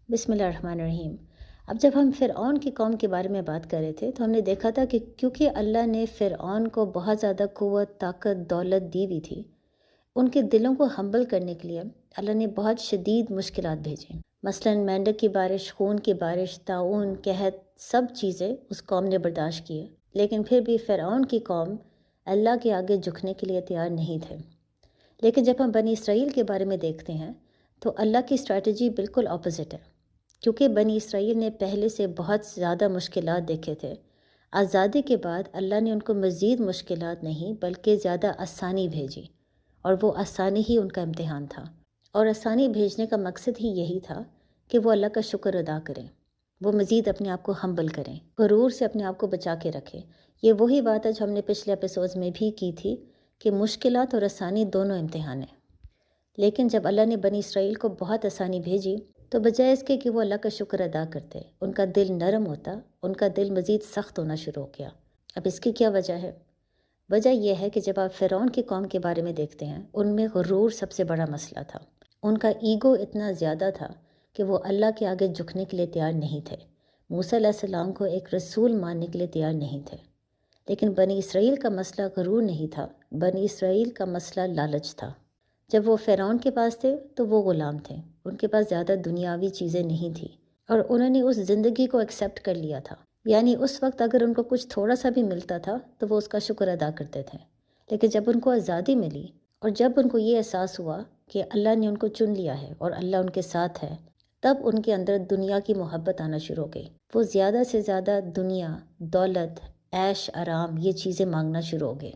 بسم اللہ الرحمن الرحیم۔ اب جب ہم فرعون کی قوم کے بارے میں بات کر رہے تھے تو ہم نے دیکھا تھا کہ کیونکہ اللہ نے فرعون کو بہت زیادہ قوت، طاقت، دولت دی ہوئی تھی، ان کے دلوں کو ہمبل کرنے کے لیے اللہ نے بہت شدید مشکلات بھیجیں۔ مثلا مینڈک کی بارش، خون کی بارش، طاعون، قحط، سب چیزیں اس قوم نے برداشت کی، لیکن پھر بھی فرعون کی قوم اللہ کے آگے جھکنے کے لیے تیار نہیں تھے۔ لیکن جب ہم بنی اسرائیل کے بارے میں دیکھتے ہیں تو اللہ کی اسٹریٹجی بالکل اپوزٹ ہے، کیونکہ بنی اسرائیل نے پہلے سے بہت زیادہ مشکلات دیکھے تھے۔ آزادی کے بعد اللہ نے ان کو مزید مشکلات نہیں بلکہ زیادہ آسانی بھیجی، اور وہ آسانی ہی ان کا امتحان تھا۔ اور آسانی بھیجنے کا مقصد ہی یہی تھا کہ وہ اللہ کا شکر ادا کریں، وہ مزید اپنے آپ کو ہمبل کریں، غرور سے اپنے آپ کو بچا کے رکھیں۔ یہ وہی بات ہے جو ہم نے پچھلے ایپیسوڈز میں بھی کی تھی کہ مشکلات اور آسانی دونوں امتحان ہیں۔ لیکن جب اللہ نے بنی اسرائیل کو بہت آسانی بھیجی تو بجائے اس کے کہ وہ اللہ کا شکر ادا کرتے، ان کا دل نرم ہوتا، ان کا دل مزید سخت ہونا شروع ہو گیا۔ اب اس کی کیا وجہ ہے؟ وجہ یہ ہے کہ جب آپ فرعون کی قوم کے بارے میں دیکھتے ہیں، ان میں غرور سب سے بڑا مسئلہ تھا۔ ان کا ایگو اتنا زیادہ تھا کہ وہ اللہ کے آگے جھکنے کے لیے تیار نہیں تھے، موسیٰ علیہ السلام کو ایک رسول ماننے کے لیے تیار نہیں تھے۔ لیکن بنی اسرائیل کا مسئلہ غرور نہیں تھا، بنی اسرائیل کا مسئلہ لالچ تھا۔ جب وہ فرعون کے پاس تھے تو وہ غلام تھے، ان کے پاس زیادہ دنیاوی چیزیں نہیں تھیں، اور انہوں نے اس زندگی کو ایکسیپٹ کر لیا تھا۔ یعنی اس وقت اگر ان کو کچھ تھوڑا سا بھی ملتا تھا تو وہ اس کا شکر ادا کرتے تھے۔ لیکن جب ان کو آزادی ملی اور جب ان کو یہ احساس ہوا کہ اللہ نے ان کو چن لیا ہے اور اللہ ان کے ساتھ ہے، تب ان کے اندر دنیا کی محبت آنا شروع ہو گئی۔ وہ زیادہ سے زیادہ دنیا، دولت، عیش آرام، یہ چیزیں مانگنا شروع ہو گئے۔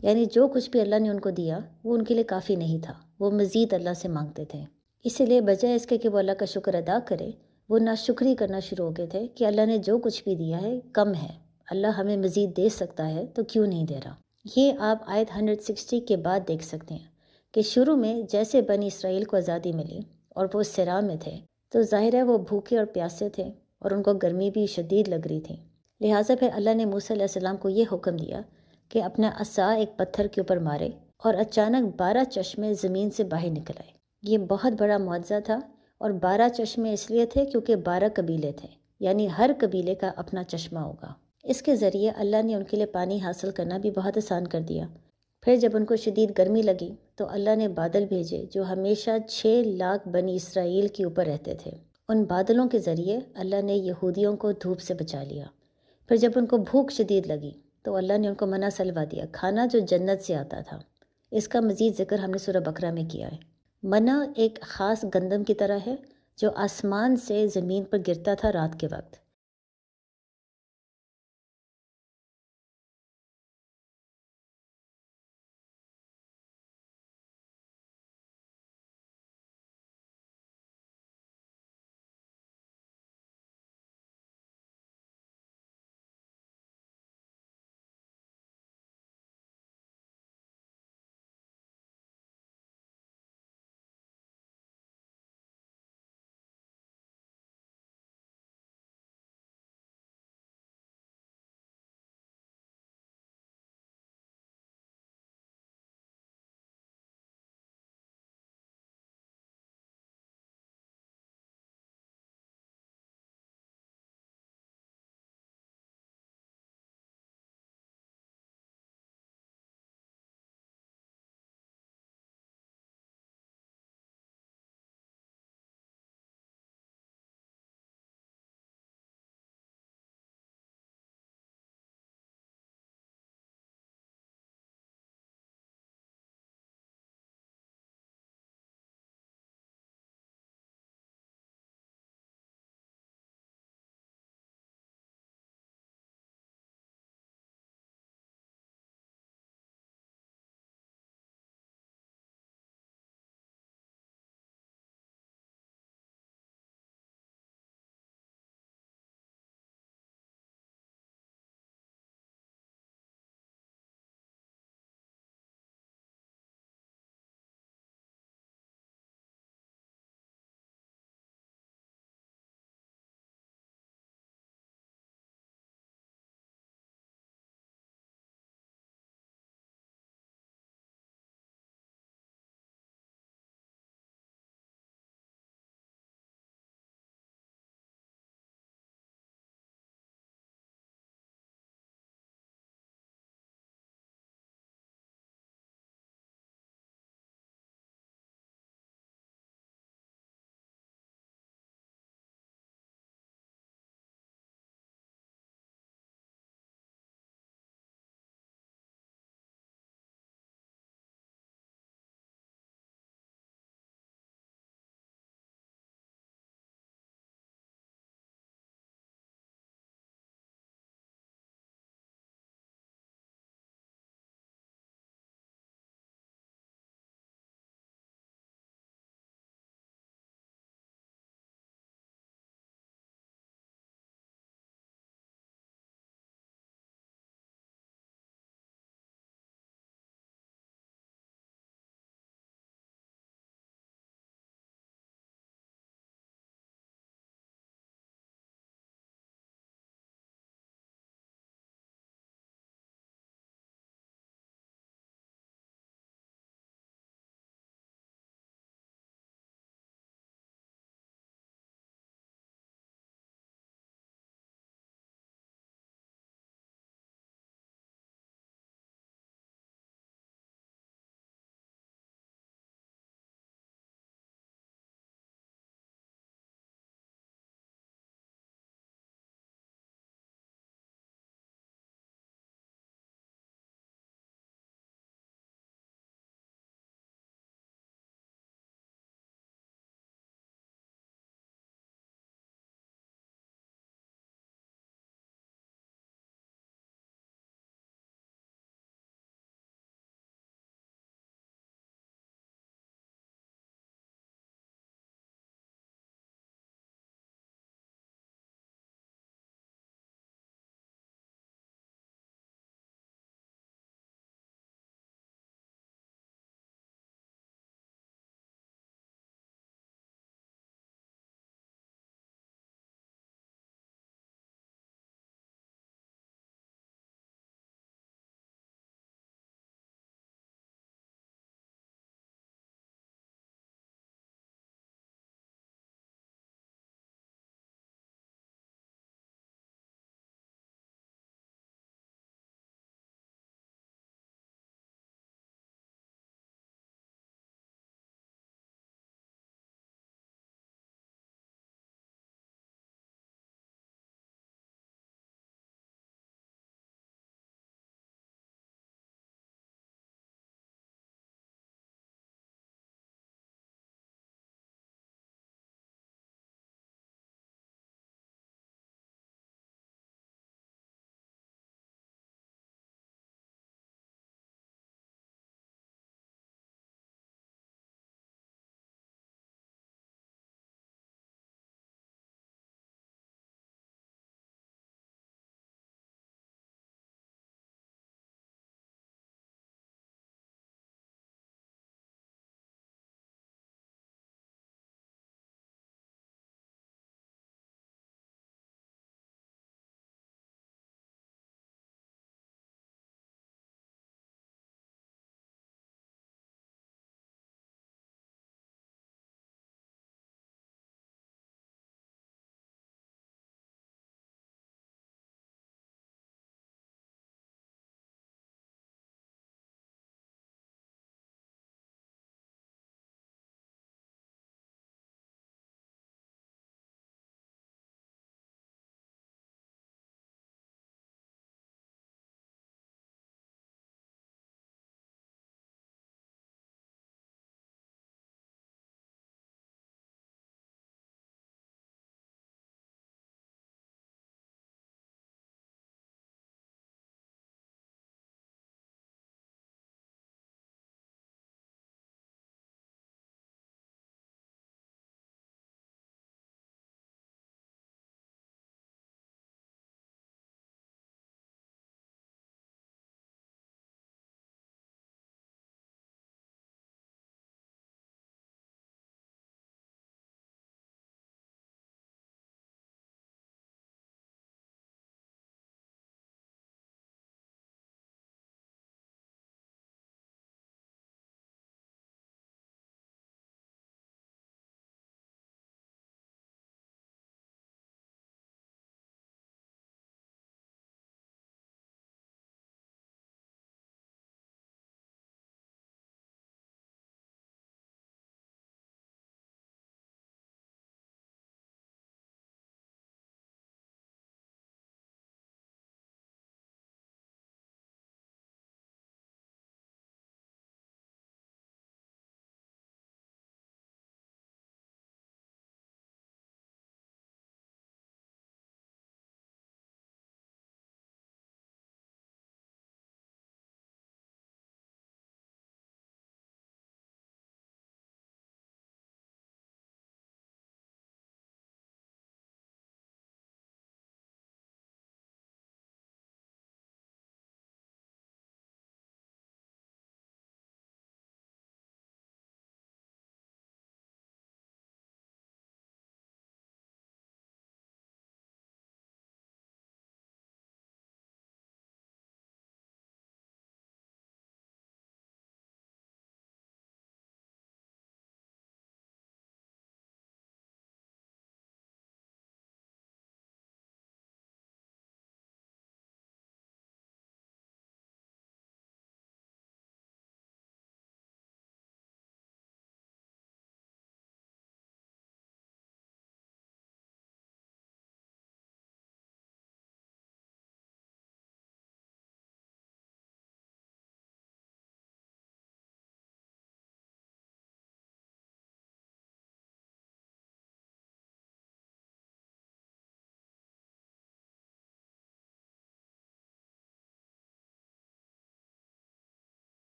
یعنی جو کچھ بھی اللہ نے ان کو دیا وہ ان کے لیے کافی نہیں تھا، وہ مزید اللہ سے مانگتے تھے۔ اسی لیے بجائے اس کے کہ وہ اللہ کا شکر ادا کرے، وہ ناشکری کرنا شروع ہو گئے تھے کہ اللہ نے جو کچھ بھی دیا ہے کم ہے، اللہ ہمیں مزید دے سکتا ہے تو کیوں نہیں دے رہا۔ یہ آپ آیت 160 کے بعد دیکھ سکتے ہیں کہ شروع میں جیسے بنی اسرائیل کو آزادی ملی اور وہ صراع میں تھے تو ظاہر ہے وہ بھوکے اور پیاسے تھے اور ان کو گرمی بھی شدید لگ رہی تھی۔ لہٰذا پھر اللہ نے موسیٰ علیہ السلام کو یہ حکم دیا کہ اپنا عصا ایک پتھر کے اوپر مارے، اور اچانک 12 چشمے زمین سے باہر نکل آئے۔ یہ بہت بڑا معجزہ تھا، اور 12 چشمے اس لیے تھے کیونکہ 12 قبیلے تھے، یعنی ہر قبیلے کا اپنا چشمہ ہوگا۔ اس کے ذریعے اللہ نے ان کے لیے پانی حاصل کرنا بھی بہت آسان کر دیا۔ پھر جب ان کو شدید گرمی لگی تو اللہ نے بادل بھیجے جو ہمیشہ 6 لاکھ بنی اسرائیل کے اوپر رہتے تھے۔ ان بادلوں کے ذریعے اللہ نے یہودیوں کو دھوپ سے بچا لیا۔ پھر جب ان کو بھوک شدید لگی تو اللہ نے ان کو منہ سلوا دیا، کھانا جو جنت سے آتا تھا۔ اس کا مزید ذکر ہم نے سورہ بقرہ میں کیا ہے۔ منہ ایک خاص گندم کی طرح ہے جو آسمان سے زمین پر گرتا تھا رات کے وقت،